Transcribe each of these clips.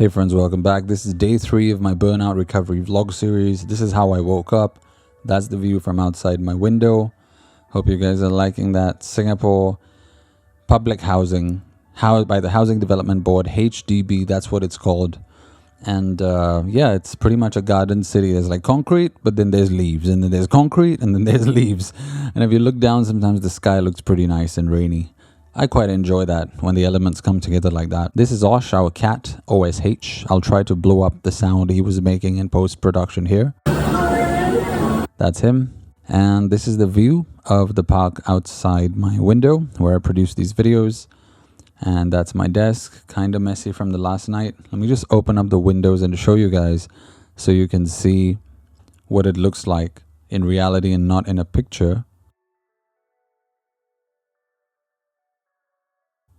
Hey friends, welcome back. This is day 3 of my Burnout Recovery vlog series. This is how I woke up. That's the view from outside my window. Hope you guys are liking that. Singapore public housing, by the Housing Development Board, HDB, that's what it's called. And yeah, it's pretty much a garden city. There's like concrete, but then there's leaves, and then there's concrete, and then there's leaves. And if you look down, sometimes the sky looks pretty nice and rainy. I quite enjoy that when the elements come together like that. This is Osh, our cat, OSH. I'll try to blow up the sound he was making in post-production here. That's him. And this is the view of the park outside my window where I produce these videos. And that's my desk, kind of messy from the last night. Let me just open up the windows and show you guys so you can see what it looks like in reality and not in a picture.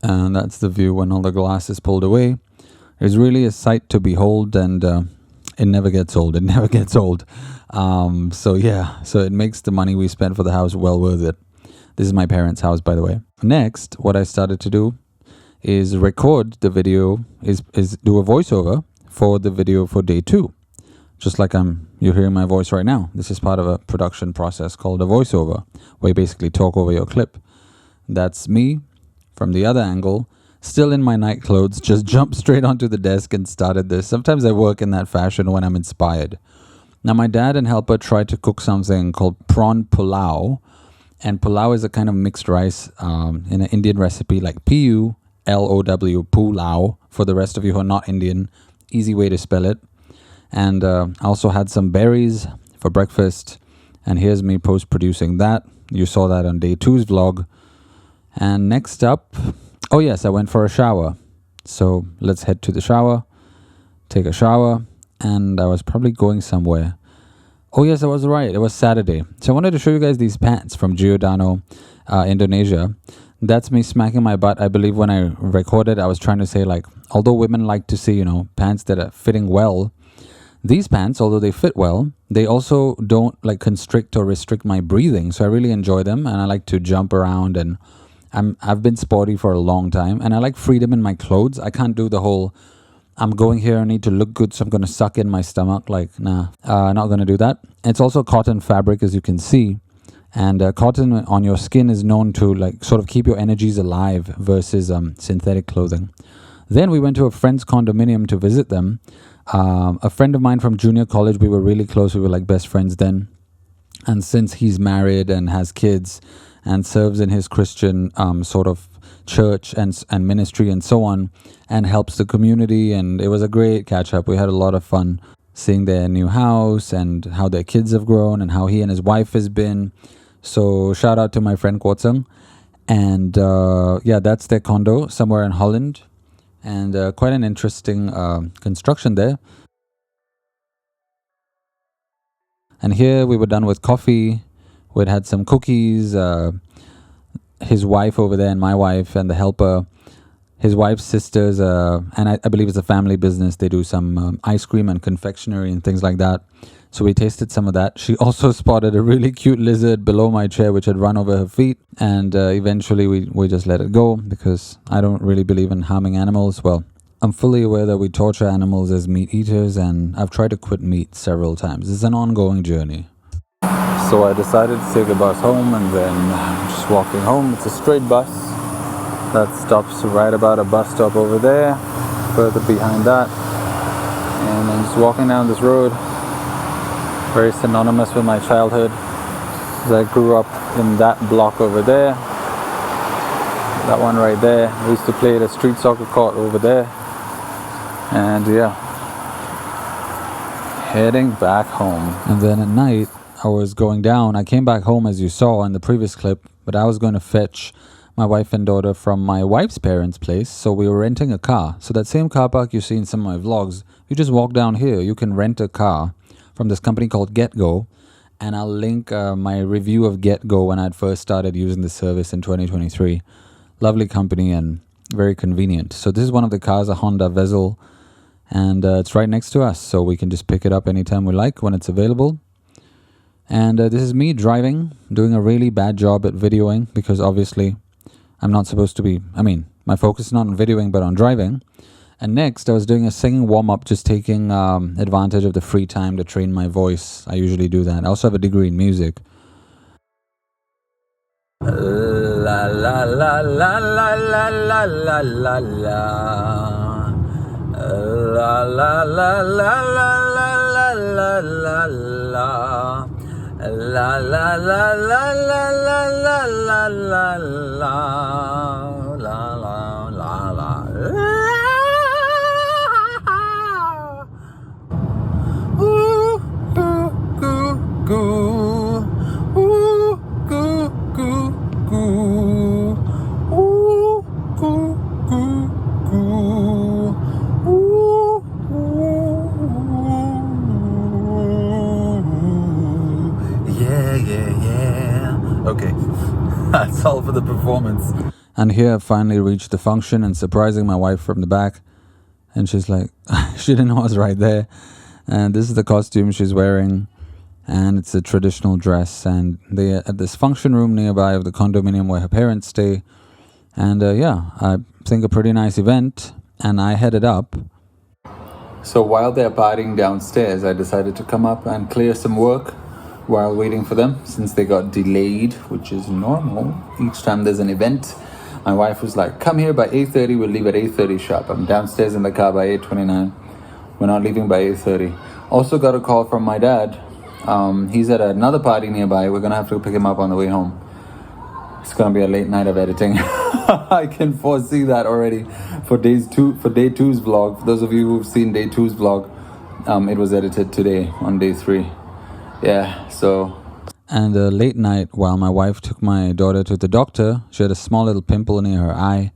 And that's the view when all the glass is pulled away. It's really a sight to behold, and it never gets old. It never gets old. So yeah, so it makes the money we spent for the house well worth it. This is my parents' house, by the way. Next, what I started to do is record the video, is do a voiceover for the video for day 2. Just like you're hearing my voice right now. This is part of a production process called a voiceover, where you basically talk over your clip. That's me. From the other angle, still in my night clothes, just jumped straight onto the desk and started this. Sometimes I work in that fashion when I'm inspired. Now, my dad and helper tried to cook something called prawn pulao. And pulao is a kind of mixed rice in an Indian recipe, like P-U-L-O-W, pulao. For the rest of you who are not Indian, easy way to spell it. And I also had some berries for breakfast. And here's me post-producing that. You saw that on day 2's vlog. And next up, oh yes, I went for a shower. So let's head to the shower, take a shower, and I was probably going somewhere. Oh yes, I was right. It was Saturday. So I wanted to show you guys these pants from Giordano, Indonesia. That's me smacking my butt. I believe when I recorded, I was trying to say, like, although women like to see, pants that are fitting well, these pants, although they fit well, they also don't like constrict or restrict my breathing. So I really enjoy them, and I like to jump around, and I've been sporty for a long time, and I like freedom in my clothes. I can't do the whole, I'm going here, I need to look good, so I'm going to suck in my stomach. Like, nah, not going to do that. It's also cotton fabric, as you can see. And cotton on your skin is known to like sort of keep your energies alive versus synthetic clothing. Then we went to a friend's condominium to visit them. A friend of mine from junior college, we were really close. We were like best friends then. And since he's married and has kids and serves in his Christian sort of church and ministry and so on, and helps the community, and it was a great catch up. We had a lot of fun seeing their new house and how their kids have grown and how he and his wife has been. So shout out to my friend Kwatsung. And yeah, that's their condo somewhere in Holland, and quite an interesting construction there. And here we were done with coffee. We'd had some cookies. His wife over there and my wife and the helper, his wife's sisters, and I believe it's a family business. They do some ice cream and confectionery and things like that. So we tasted some of that. She also spotted a really cute lizard below my chair, which had run over her feet. And eventually we just let it go because I don't really believe in harming animals. Well, I'm fully aware that we torture animals as meat eaters, and I've tried to quit meat several times. It's an ongoing journey. So I decided to take the bus home, and then I'm just walking home. It's a straight bus that stops right about a bus stop over there, further behind that. And I'm just walking down this road, very synonymous with my childhood, as I grew up in that block over there. That one right there. We used to play at a street soccer court over there. And yeah, heading back home. And then at night, I was going down. I came back home, as you saw in the previous clip, but I was going to fetch my wife and daughter from my wife's parents' place. So we were renting a car. So that same car park you see in some of my vlogs, you just walk down here. You can rent a car from this company called GetGo. And I'll link my review of GetGo when I'd first started using the service in 2023. Lovely company and very convenient. So this is one of the cars, a Honda Vezel. And it's right next to us. So we can just pick it up anytime we like when it's available. And this is me driving, doing a really bad job at videoing because obviously I'm not supposed to be, my focus is not on videoing but on driving. And next, I was doing a singing warm-up, just taking advantage of the free time to train my voice. I usually do that. I also have a degree in music. La la la la la la la la la la. La la la la la la la la la. La la la la la la la la la la. La la la la. Ooh, goo, goo, goo. Ooh, goo, goo, goo. Ooh, goo, goo, goo. Ooh, yeah, yeah, yeah. Okay, that's all for the performance. And here I finally reached the function and surprising my wife from the back. And she's like, she didn't know I was right there. And this is the costume she's wearing. And it's a traditional dress. And they are at this function room nearby of the condominium where her parents stay. And yeah, I think a pretty nice event. And I headed up. So while they're partying downstairs, I decided to come up and clear some work while waiting for them, since they got delayed, which is normal. Each time there's an event, my wife was like, come here by 8:30, we'll leave at 8:30 sharp. I'm downstairs in the car by 8:29. We're not leaving by 8:30. Also got a call from my dad. He's at another party nearby. We're gonna have to pick him up on the way home. It's gonna be a late night of editing. I can foresee that already for day two's vlog. For those of you who've seen day two's vlog, it was edited today on day 3. Yeah, so. And late night, while my wife took my daughter to the doctor, she had a small little pimple near her eye.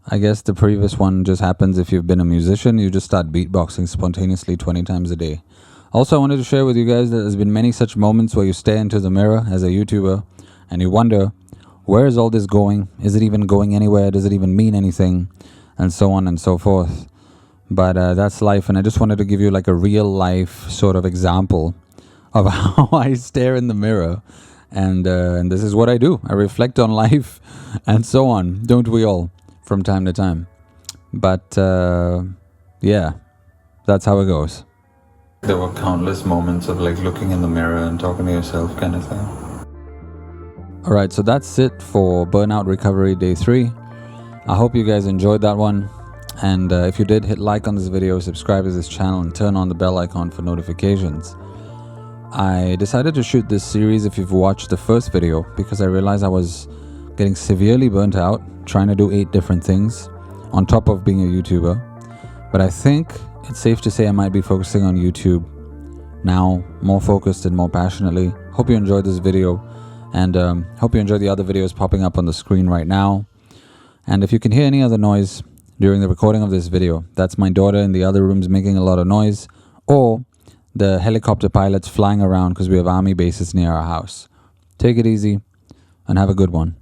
I guess the previous one just happens if you've been a musician. You just start beatboxing spontaneously 20 times a day. Also, I wanted to share with you guys that there's been many such moments where you stare into the mirror as a YouTuber and you wonder, where is all this going? Is it even going anywhere? Does it even mean anything? And so on and so forth. But that's life. And I just wanted to give you like a real life sort of example of how I stare in the mirror. And this is what I do. I reflect on life and so on. Don't we all? From time to time. But yeah, that's how it goes. There were countless moments of like looking in the mirror and talking to yourself kind of thing. Alright, so that's it for Burnout Recovery Day 3. I hope you guys enjoyed that one. And if you did, hit like on this video, subscribe to this channel, and turn on the bell icon for notifications. I decided to shoot this series if you've watched the first video because I realized I was getting severely burnt out trying to do 8 different things on top of being a YouTuber. But I think it's safe to say I might be focusing on YouTube now, more focused and more passionately. Hope you enjoyed this video, and hope you enjoy the other videos popping up on the screen right now. And if you can hear any other noise during the recording of this video, that's my daughter in the other rooms making a lot of noise, or the helicopter pilots flying around because we have army bases near our house. Take it easy and have a good one.